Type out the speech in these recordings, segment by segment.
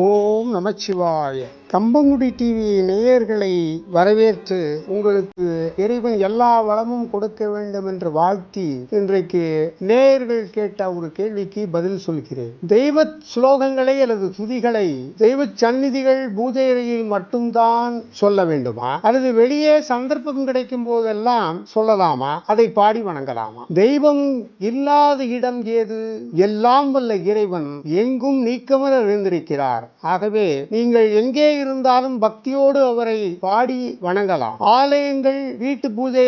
ஓம் நமச்சிவாய. Kambangudi TV நேயர்களை வரவேற்று உங்களுக்கு இறைவன் எல்லா வளமும் கொடுக்க வேண்டும் என்று வாழ்த்தி இன்றைக்கு நேயர்கள் கேட்ட ஒரு கேள்விக்கு பதில் சொல்கிறேன். தெய்வ ஸ்லோகங்களை அல்லது துதிகளை தெய்வ சந்நிதிகள் பூஜை அறையில் மட்டும்தான் சொல்ல வேண்டுமா, அல்லது வெளியே சந்தர்ப்பம் கிடைக்கும் போதெல்லாம் சொல்லலாமா, அதை பாடி வணங்கலாமா? தெய்வம் இல்லாத இடம் ஏது? எல்லாம் வல்ல இறைவன் எங்கும் நீக்கமர இருந்திருக்கிறார். ஆகவே நீங்கள் எங்கே இருந்தாலும் பக்தியோடு அவரை பாடி வணங்கலாம். ஆலயங்கள், வீட்டு பூஜை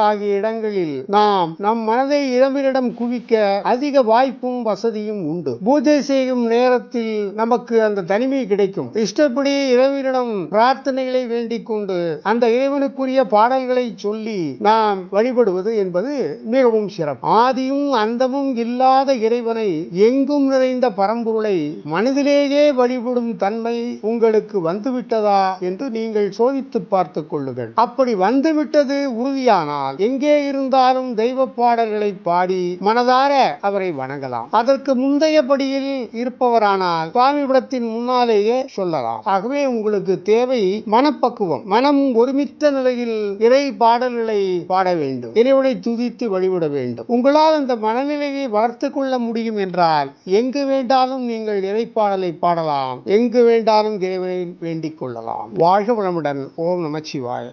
ஆகிய இடங்களில் நாம் நம் மனதை இறைவனிடம் குவிக்க அதிக வாய்ப்பும் வசதியும் உண்டு. பூஜை செய்யும் நேரத்தில் நமக்கு அந்த தனிமை கிடைக்கும். இஷ்டப்படி இறைவனிடம் பிரார்த்தனைகளை வேண்டிக் கொண்டு அந்த இறைவனுக்குரிய பாடல்களை சொல்லி நாம் வழிபடுவது என்பது மிகவும் சிறப்பு. ஆதியும் அந்தமும் இல்லாத இறைவனை, எங்கும் நிறைந்த பரம்பொருளை மனதிலேயே வழிபடும் தன்மை உங்களுக்கு வந்துவிட்டதா என்று நீங்கள் சோதித்து பார்த்துக் கொள்ளுங்கள். அப்படி வந்துவிட்டது உறுதியானால் எங்கே இருந்தாலும் தெய்வ பாடல்களை பாடி மனதார அவரை வணங்கலாம். அதற்கு முந்தைய படியில் இருப்பவரானால் சுவாமிபடத்தின் முன்னாலேயே சொல்லலாம். ஆகவே உங்களுக்கு தேவை மனப்பக்குவம். மனம் ஒருமித்த நிலையில் இறை பாடல்களை பாட வேண்டும், இறைவனை துதித்து வழிபட வேண்டும். உங்களால் அந்த மனநிலையை வளர்த்துக் கொள்ள முடியும் என்றால் எங்கு வேண்டாலும் நீங்கள் இறைப்பாடலை பாடலாம், எங்கு வேண்டாலும் இறைவனை வேண்டிக் கொள்ளலாம். வாழ்க வளமுடன். ஓம் நமச்சிவாய.